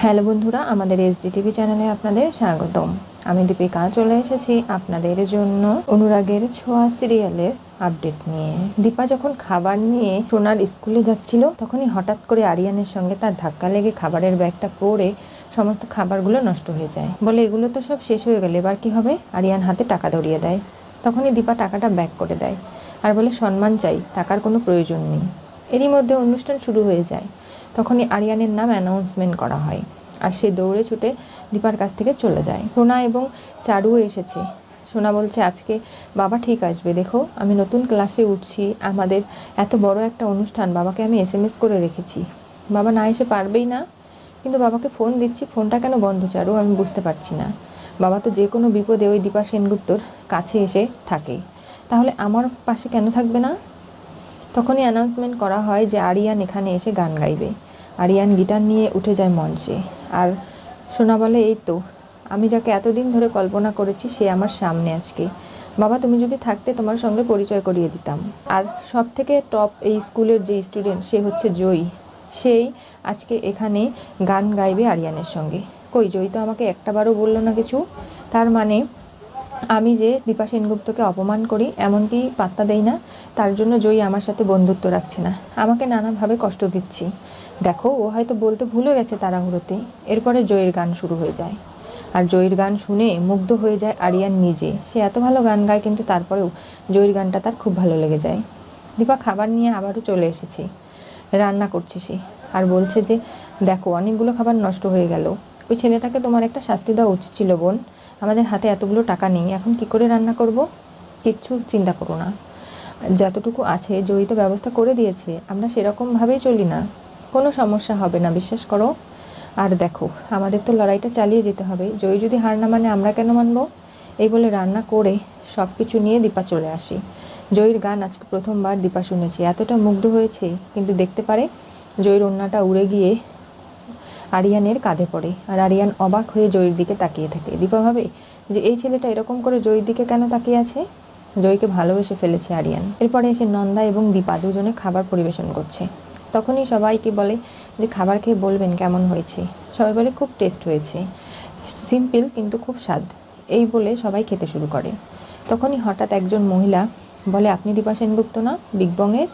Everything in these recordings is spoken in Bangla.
হ্যালো বন্ধুরা, আমাদের এসডি টিভি চ্যানেলে আপনাদের স্বাগতম। আমি দীপিকা চলে এসেছি আপনাদের জন্য অনুরাগের ছোঁয়া সিরিয়ালের আপডেট নিয়ে। দীপা যখন খাবার নিয়ে সোনার স্কুলে যাচ্ছিল, তখনই হঠাৎ করে আরিয়ানের সঙ্গে তার ধাক্কা লেগে খাবারের ব্যাগটা পড়ে সমস্ত খাবারগুলো নষ্ট হয়ে যায়। বলে এগুলো তো সব শেষ হয়ে গেলে এবার কি হবে? আরিয়ান হাতে টাকা ধরিয়ে দেয়। তখনই দীপা টাকাটা ব্যাক করে দেয় আর বলে সম্মান চাই, টাকার কোনো প্রয়োজন নেই। এরই মধ্যে অনুষ্ঠান শুরু হয়ে যায়। তখনই আরিয়ানের নাম অ্যানাউন্সমেন্ট করা হয় আর সে দৌড়ে ছুটে দীপার কাছ থেকে চলে যায়। সোনা এবং চারুও এসেছে। সোনা বলছে আজকে বাবা ঠিক আসবে, দেখো আমি নতুন ক্লাসে উঠছি, আমাদের এত বড় একটা অনুষ্ঠান, বাবাকে আমি এসএমএস করে রেখেছি, বাবা না এসে পারবেই না, কিন্তু বাবাকে ফোন দিচ্ছি, ফোনটা কেন বন্ধ চারু আমি বুঝতে পারছি না। বাবা তো যে কোনো বিপদে ওই দীপা সেনগুপ্তর কাছে এসে থাকে, তাহলে আমার পাশে কেন থাকবে না? তখনই অ্যানাউন্সমেন্ট করা হয় যে আরিয়ান এখানে এসে গান গাইবে। আরিয়ান গিটার নিয়ে উঠে যায় মঞ্চে আর সোনা বলে এই তো আমি যাকে এতদিন ধরে কল্পনা করেছি সে আমার সামনে আজকে। বাবা তুমি যদি থাকতে তোমার সঙ্গে পরিচয় করিয়ে দিতাম। আর সব থেকে টপ এই স্কুলের যে স্টুডেন্ট সে হচ্ছে জয়ী, সেই আজকে এখানে গান গাইবে আরিয়ানের সঙ্গে। কই জয়ী তো আমাকে একটাবারও বললো না কিছু। তার মানে আমি যে দীপা সেনগুপ্তকে অপমান করি এমনকি পাত্তা দেই না, তার জন্য জয়ী আমার সাথে বন্ধুত্ব রাখছে না, আমাকে নানাভাবে কষ্ট দিচ্ছি। দেখো ও হয়তো বলতে ভুলে গেছে তাড়াহুড়োতে। এরপরে জয়ীর গান শুরু হয়ে যায় আর জয়ীর গান শুনে মুগ্ধ হয়ে যায় আরিয়ান নিজে। সে এত ভালো গান গায় কিন্তু তারপরেও জয়ীর গানটা তার খুব ভালো লেগে যায়। দীপা খাবার নিয়ে আবারও চলে এসেছে, রান্না করছে সে আর বলছে যে দেখো অনেকগুলো খাবার নষ্ট হয়ে গেল, ওই ছেলেটাকে তোমার একটা শাস্তি দেওয়া উচিত ছিল বোন, আমাদের হাতে এতগুলো টাকা নেই, এখন কি করে রান্না করব? কিচ্ছু চিন্তা করো না, যতটুকু আছে জয়ী তো ব্যবস্থা করে দিয়েছে, আমরা সেরকমভাবেই চলি না, কোনো সমস্যা হবে না, বিশ্বাস করো। আর দেখো আমাদের তো লড়াইটা চালিয়ে যেতে হবে, জয়ী যদি হার না মানে আমরা কেন মানবো? এই বলে রান্না করে সব কিছু নিয়ে দীপা চলে আসি। জয়ীর গান আজকে প্রথমবার দীপা শুনেছে, এতটা মুগ্ধ হয়েছে, কিন্তু দেখতে পারে জয়ীর ওড়নাটা উড়ে গিয়ে আরিয়ানের কাঁধে পড়ে আর আরিয়ান অবাক হয়ে জয়ীর দিকে তাকিয়ে থাকে। দীপা ভাবে যে এই ছেলেটা এরকম করে জয়ীর দিকে কেন তাকিয়ে আছে, জয়ীকে ভালোবেসে ফেলেছে আরিয়ান। এরপরে এসে নন্দা এবং দীপা দুজনে খাবার পরিবেশন করছে। তখনই সবাইকে বলে যে খাবার খেয়ে বলবেন কেমন হয়েছে। সবাই বলে খুব টেস্ট হয়েছে, সিম্পল কিন্তু খুব স্বাদ, এই বলে সবাই খেতে শুরু করে। তখনই হঠাৎ একজন মহিলা বলে আপনি দীপা সেনগুপ্ত না, বিগ বংয়ের?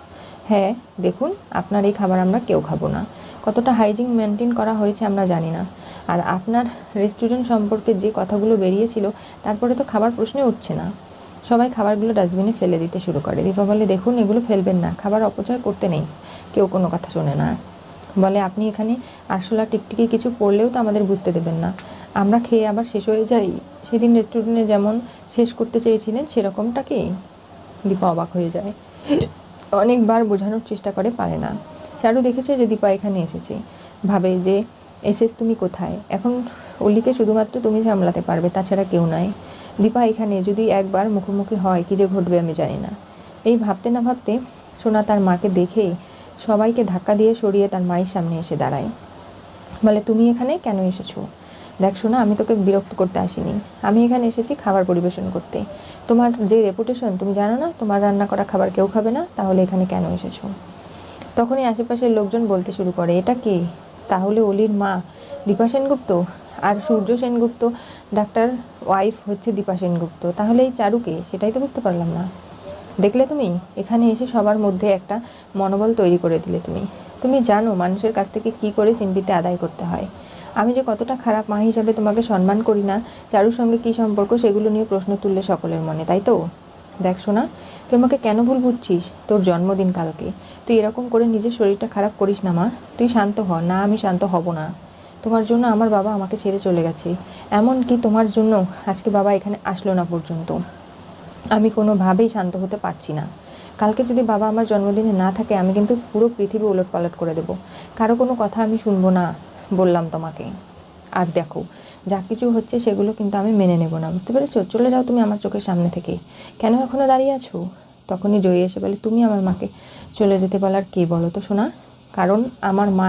হ্যাঁ, দেখুন আপনার এই খাবার আমরা কেউ খাবো না, কতটা হাইজিন মেনটেন করা হয়েছে আমরা জানি না, আর আপনার রেস্টুরেন্ট সম্পর্কে যে কথাগুলো বেরিয়েছিল তারপরে তো খাবার প্রশ্নে উঠছে না। সবাই খাবারগুলো ডাস্টবিনে ফেলে দিতে শুরু করে। দীপা বলে দেখুন এগুলো ফেলবেন না, খাবার অপচয় করতে নেই। কেউ কোনো কথা শোনে না। বলে আপনি এখানে আরশোলা টিকটিকি কিছু পড়লেও তো আমাদের বুঝতে দেবেন না, আমরা খেয়ে আবার শেষ হয়ে যাই, সেদিন রেস্টুরেন্টে যেমন শেষ করতে চেয়েছিলেন সেরকমটা কি? দীপা অবাক হয়ে যায়, অনেকবার বোঝানোর চেষ্টা করে, পারে না। চারু দেখেছে যে দীপা এখানে এসেছে, ভাবে যে এসেস তুমি কোথায়, এখন অলিকে শুধুমাত্র তুমি সামলাতে পারবে, তাছাড়া কেউ নয়। দীপা এখানে যদি একবার মুখোমুখি হয় কী যে ঘটবে আমি জানি না। এই ভাবতে না ভাবতে সোনা তার মাকে দেখে সবাইকে ধাক্কা দিয়ে সরিয়ে তার মায়ের সামনে এসে দাঁড়ায়। বলে তুমি এখানে কেন এসেছো? দেখ সোনা, আমি তোকে বিরক্ত করতে আসিনি, আমি এখানে এসেছি খাবার পরিবেশন করতে। তোমার যে রেপুটেশন তুমি জানো না, তোমার রান্না করা খাবার কেউ খাবে না, তাহলে এখানে কেন এসেছো? তখনই আশেপাশের লোকজন বলতে শুরু করে এটা কে? তাহলে অলির মা দীপা সেনগুপ্ত, আর সূর্য সেনগুপ্ত ডাক্তার ওয়াইফ হচ্ছে দীপা সেনগুপ্ত, তাহলে এই চারুকে? সেটাই তো বুঝতে পারলাম না। দেখলে তুমি এখানে এসে সবার মধ্যে একটা মনোবল তৈরি করে দিলে। তুমি জানো মানুষের কাছ থেকে কি করে সিম্পিতে আদায় করতে হয়। আমি যে কতটা খারাপ মা হিসাবে তোমাকে সম্মান করি না, চারুর সঙ্গে কী সম্পর্ক সেগুলো নিয়ে প্রশ্ন তুললে সকলের মনে, তাই তো? দেখ শোনা, তুই আমাকে কেন ভুল বুঝছিস? তোর জন্মদিন কালকে, তুই এরকম করে নিজের শরীরটা খারাপ করিস না মা, তুই শান্ত হ না। আমি শান্ত হব না, তোমার জন্য আমার বাবা আমাকে ছেড়ে চলে গেছে, এমনকি তোমার জন্য আজকে বাবা এখানে আসলো না পর্যন্ত। আমি কোনোভাবেই শান্ত হতে পারছি না। কালকে যদি বাবা আমার জন্মদিনে না থাকে আমি কিন্তু পুরো পৃথিবী ওলটপালট করে দেব, কারো কোনো কথা আমি শুনবো না, বললাম তোমাকে। আর দেখো যা কিছু হচ্ছে সেগুলো কিন্তু আমি মেনে নেব না, বুঝতে পেরেছো? চলে যাও তুমি আমার চোখের সামনে থেকে। কেন এখনও দাঁড়িয়ে আছো? তখনই জয়ী এসে বলে তুমি আমার মাকে চলে যেতে বলার কে বলো তো শোনা? কারণ আমার মা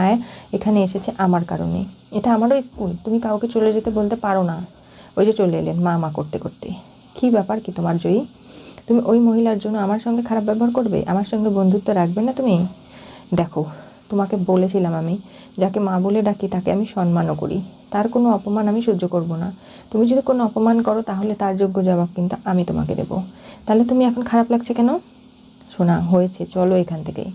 এখানে এসেছে আমার কারণে, এটা আমারও স্কুল, তুমি কাউকে চলে যেতে বলতে পারো না। ওই যে চলে এলেন মা মা করতে করতে। কী ব্যাপার কি তোমার জয়ী? তুমি ওই মহিলার জন্য আমার সঙ্গে খারাপ ব্যবহার করবে, আমার সঙ্গে বন্ধুত্ব রাখবে না তুমি? দেখো তোমাকে বলেছিলাম আমি যাকে মা বলে ডাকি তাকে আমি সম্মানও করি, তার কোনো অপমান আমি সহ্য করব না। তুমি যদি কোনো অপমান করো তাহলে তার যোগ্য জবাব কিন্তু আমি তোমাকে দেবো। তাহলে তুমি এখন খারাপ লাগছে কেন? শোনা, হয়েছে, চলো এখান থেকে।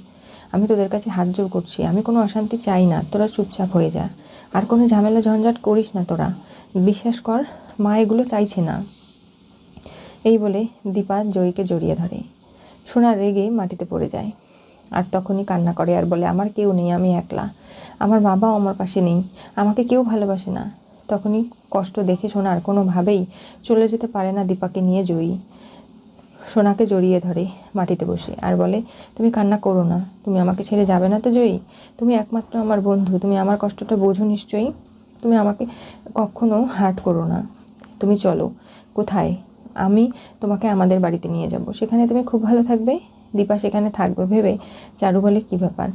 আমি তোদের কাছে হাত জোর করছি, আমি কোনো অশান্তি চাই না, তোরা চুপচাপ হয়ে যা, আর কোনো ঝামেলা ঝঞ্ঝাট করিস না তোরা, বিশ্বাস কর মা এগুলো চাইছে না। এই বলে দীপা জয়ীকে জড়িয়ে ধরে। সোনা রেগে মাটিতে পড়ে যায় আর তখনই কান্না করে আর বলে, আমার কেউ নেই, আমি একলা, আমার বাবাও আমার পাশে নেই, আমাকে কেউ ভালোবাসে না। তখনই কষ্ট দেখে সোনার কোনোভাবেই চলে যেতে পারে না দীপাকে নিয়ে জয়ী সোনাকে জড়িয়ে ধরে মাটিতে বসে আর বলে, তুমি কান্না করো না, তুমি আমাকে ছেড়ে যাবে না তো জয়ী? তুমি একমাত্র আমার বন্ধু, তুমি আমার কষ্টটা বোঝো নিশ্চয়ই, তুমি আমাকে কখনো হার্ট করো না। তুমি চলো। কোথায়? আমি তোমাকে আমাদের বাড়িতে নিয়ে যাব, সেখানে তুমি খুব ভালো থাকবে। দীপা সেখানে থাকবে ভেবে চারু বলে, কি ব্যাপার,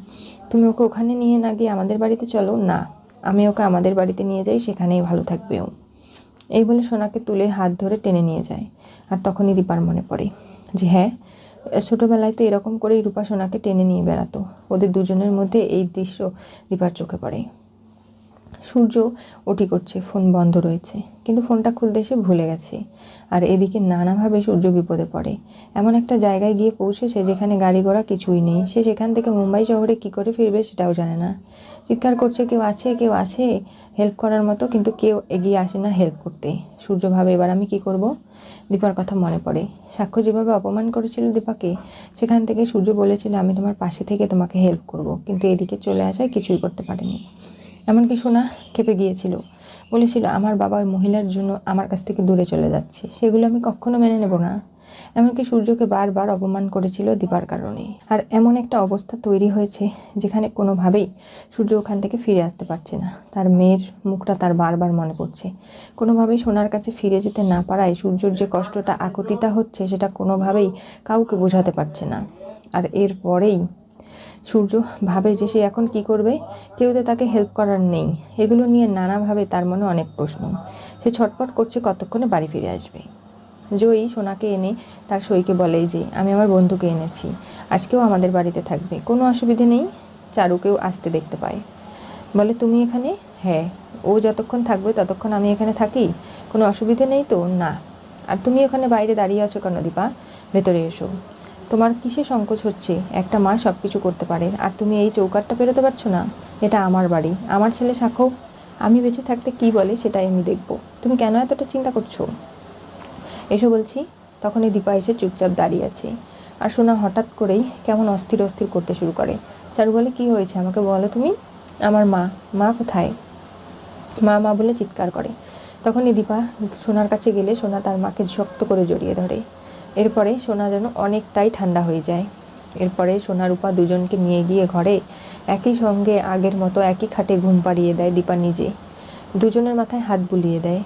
তুমি ওকে ওখানে নিয়ে না গিয়ে আমাদের বাড়িতে চলো না, আমি ওকে আমাদের বাড়িতে নিয়ে যাই, সেখানেই ভালো থাকবে ও। এই বলে সোনাকে তুলে হাত ধরে টেনে নিয়ে যায়। আর তখনই দীপার মনে পড়ে যে হ্যাঁ, ছোটোবেলায় তো এরকম করেই রূপা সোনাকে টেনে নিয়ে বেড়াতো। ওদের দুজনের মধ্যে এই দৃশ্য দীপার চোখে পড়ে। সূর্য ওটি করছে, ফোন বন্ধ রয়েছে, কিন্তু ফোনটা খুলতে এসে ভুলে গেছে। আর এদিকে নানাভাবে সূর্য বিপদে পড়ে। এমন একটা জায়গায় গিয়ে পৌঁছেছে যেখানে গাড়ি ঘোড়া কিছুই নেই। সে সেখান থেকে মুম্বাই শহরে কি করে ফিরবে সেটাও জানে না। চিৎকার করছে, কেউ আছে, কেউ আছে হেল্প করার মতো, কিন্তু কেউ এগিয়ে আসে না হেল্প করতে। সূর্য ভাবে, এবার আমি কি করব? দীপার কথা মনে পড়ে। সাক্ষ্য যেভাবে অপমান করেছিল দীপাকে, সেখান থেকে সূর্য বলেছিল, আমি তোমার পাশে থেকে তোমাকে হেল্প করব, কিন্তু এদিকে চলে আসায় কিছুই করতে পারেনি। এমনকি সোনা খেপে গিয়েছিল, বলেছিল, আমার বাবা ওই মহিলার জন্য আমার কাছ থেকে দূরে চলে যাচ্ছে, সেগুলো আমি কখনো মেনে নেব না। এমনকি সূর্যকে বারবার অপমান করেছিল দীপার কারণে। আর এমন একটা অবস্থা তৈরি হয়েছে যেখানে কোনোভাবেই সূর্য ওখান থেকে ফিরে আসতে পারছে না। তার মেয়ের মুখটা তার বারবার মনে পড়ছে। কোনোভাবেই সোনার কাছে ফিরে যেতে না পারায় সূর্যর যে কষ্টটা আকুতিতা হচ্ছে সেটা কোনোভাবেই কাউকে বোঝাতে পারছে না। আর এরপরেই সূর্য ভাবে যে সে এখন কি করবে, কেউ তো তাকে হেল্প করার নেই। এগুলো নিয়ে নানাভাবে তার মনে অনেক প্রশ্ন। সে ছটপট করছে কতক্ষণে বাড়ি ফিরে আসবে। জয়ী সোনাকে এনে তার সইকে বলে যে, আমি আমার বন্ধুকে এনেছি, আজকেও আমাদের বাড়িতে থাকবে, কোনো অসুবিধে নেই। চারুকেও আসতে দেখতে পায়, বলে, তুমি এখানে? হ্যাঁ, ও যতক্ষণ থাকবে ততক্ষণ আমি এখানে থাকি, কোনো অসুবিধে নেই তো? না। আর তুমি ওখানে বাইরে দাঁড়িয়ে আছো কেন দীপা? ভেতরে এসো। তোমার কিসে সংকোচ হচ্ছে? একটা মা সব কিছু করতে পারে, আর তুমি এই চৌকাঠটা পেরোতে পারছো না? এটা আমার বাড়ি, আমার ছেলে সাক্ষ্য আমি বেঁচে থাকতে কি বলে সেটাই আমি দেখব, তুমি কেন এতটা চিন্তা করছো? এসো বলছি। তখনই দীপা এসে চুপচাপ দাঁড়িয়ে আছে। আর সোনা হঠাৎ করেই কেমন অস্থির অস্থির করতে শুরু করে। চারু বলে, কি হয়েছে আমাকে বলো তুমি? আমার মা। মা কোথায়? মা মা বলে চিৎকার করে। তখনই দীপা সোনার কাছে গেলে সোনা তার মাকে শক্ত করে জড়িয়ে ধরে। এরপরে সোনা যেন অনেকটাই ঠান্ডা হয়ে যায়। এরপরে সোনা রূপা দুজনকে নিয়ে গিয়ে ঘরে একই সঙ্গে আগের মতো একই খাটে ঘুম পাড়িয়ে দেয় দীপা নিজে। দুজনের মাথায় হাত বুলিয়ে দেয়।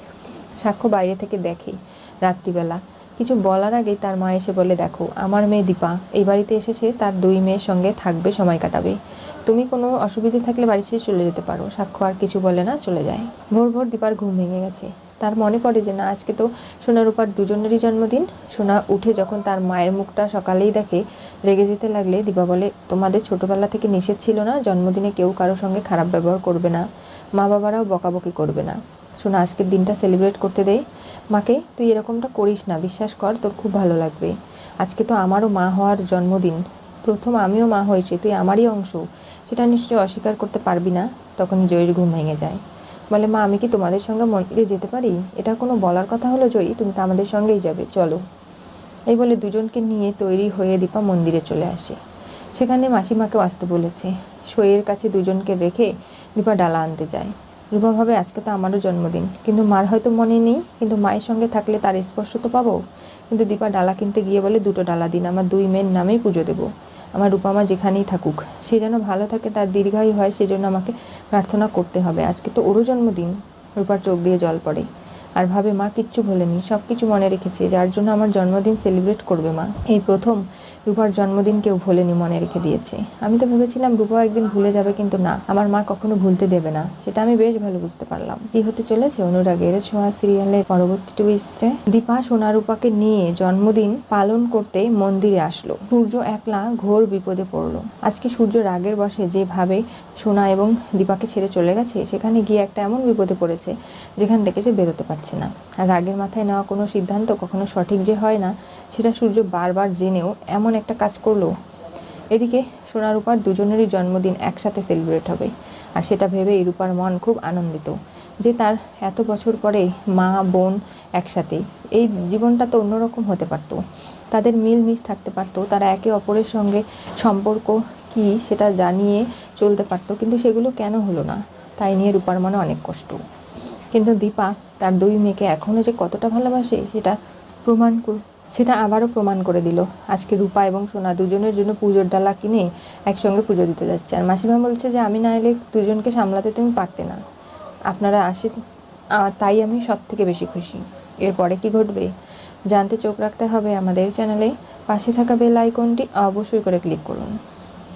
সাক্ষ্য বাইরে থেকে দেখে রাত্রিবেলা। কিছু বলার আগেই তার মা এসে বলে, দেখো, আমার মেয়ে দীপা এই বাড়িতে এসেছে, তার 2 মেয়ের সঙ্গে থাকবে, সময় কাটাবে, তুমি কোনো অসুবিধে থাকলে বাড়ি ছেড়ে চলে যেতে পারো। সাক্ষ্য আর কিছু বলে না, চলে যায়। ভোর ভোর দীপার ঘুম ভেঙে গেছে। তার মনে পড়ে যে না, আজকে তো সোনা রূপার দুজনেরই জন্মদিন। সোনা উঠে যখন তার মায়ের মুখটা সকালেই দেখে, রেগে যেতে লাগলে দীপা বলে, তোমাদের ছোটবেলা থেকে নিষেধ ছিল না জন্মদিনে কেউ কারোর সঙ্গে খারাপ ব্যবহার করবে না, মা বাবারাও বকাবকি করবে না? সোনা, আজকের দিনটা সেলিব্রেট করতে দে মাকে, তুই এরকমটা করিস না, বিশ্বাস কর তোর খুব ভালো লাগবে। আজকে তো আমারও মা হওয়ার জন্মদিন, প্রথম আমিও মা হয়েছি, তুই আমারই অংশ, সেটা নিশ্চয়ই অস্বীকার করতে পারবি না। তখন জয়ীর ঘুম ভেঙে যায়। বলে, মা আমি কি তোমাদের সঙ্গে মন্দিরে যেতে পারি? এটা কোনো বলার কথা হলো জয়ী, তুমি তো আমাদের সঙ্গেই যাবে, চলো। এই বলে দুজনকে নিয়ে তৈরি হয়ে দীপা মন্দিরে চলে আসে। সেখানে মাসিমাকেও আসতে বলেছে। সইয়ের কাছে দুজনকে রেখে দীপা ডালা আনতে যায়। রূপা ভাবে, আজকে তো আমারও জন্মদিন, কিন্তু মার হয়তো মনে নেই, কিন্তু মায়ের সঙ্গে থাকলে তার স্পর্শ তো পাবো। কিন্তু দীপা ডালা কিনতে গিয়ে বলে, 2টো ডালা দিন, আমার 2 মেয়ের নামেই পুজো দেবো। আমার রূপামা যেখানেই থাকুক সে যেন ভালো থাকে, তার দীর্ঘায়ু হয়, সেজন্য আমাকে প্রার্থনা করতে হবে, আজকে তো ওরও জন্মদিন। রূপার চোখ দিয়ে জল পড়ে। আর ভাবে মা কিচ্ছু ভোলেনি, সব কিছু মনে রেখেছে, যার জন্য আমার জন্মদিন সেলিব্রেট করবে মা। এই প্রথম রূপার জন্মদিন কেউ ভোলেনি, মনে রেখে দিয়েছে। আমি তো ভেবেছিলাম রূপা একদিন ভুলে যাবে, কিন্তু না, আমার মা কখনো ভুলতে দেবে না, সেটা আমি বেশ ভালো বুঝতে পারলাম। কি হতে চলেছে অনুরাগের ছোঁয়া সিরিয়ালের পরবর্তী টুইস্টে? দীপা সোনা রূপাকে নিয়ে জন্মদিন পালন করতে মন্দিরে আসলো। সূর্য একলা ঘোর বিপদে পড়লো। আজকে সূর্য রাগের বশে যেভাবে সোনা এবং দীপাকে ছেড়ে চলে গেছে, সেখানে গিয়ে একটা এমন বিপদে পড়েছে যেখান থেকে সে বেরোতে পারছে না। আর রাগের মাথায় নেওয়া কোনো সিদ্ধান্ত কখনো সঠিক যে হয় না, সেটা সূর্য বারবার জেনেও এমন একটা কাজ করলো। এদিকে সোনা রূপার দুজনেরই জন্মদিন একসাথে সেলিব্রেট হবে, আর সেটা ভেবেই রূপার মন খুব আনন্দিত যে তার এত বছর পরে মা বোন একসাথে, এই জীবনটা তো অন্যরকম হতে পারতো, তাদের মিলমিশ থাকতে পারতো, তারা একে অপরের সঙ্গে সম্পর্ক কি সেটা জানিয়ে চলতে পারতো, কিন্তু সেগুলো কেন হলো না, তাই নিয়ে রূপার মনে অনেক কষ্ট। কিন্তু দীপা তার দুই মেয়েকে এখনও যে কতটা ভালোবাসে সেটা আবারও প্রমাণ করে দিল। আজকে রূপা এবং সোনা দুজনের জন্য পুজোর ডালা কিনে একসঙ্গে পুজো দিতে যাচ্ছে। আর মাসিমা বলছে যে আমি না এলে দুজনকে সামলাতে তুমি পারতে না, আপনারা তাই আমি সব থেকে বেশি খুশি। এরপরে কি ঘটবে জানতে চোখ রাখতে হবে আমাদের চ্যানেলে। পাশে থাকা বেল আইকনটি অবশ্যই করে ক্লিক করুন।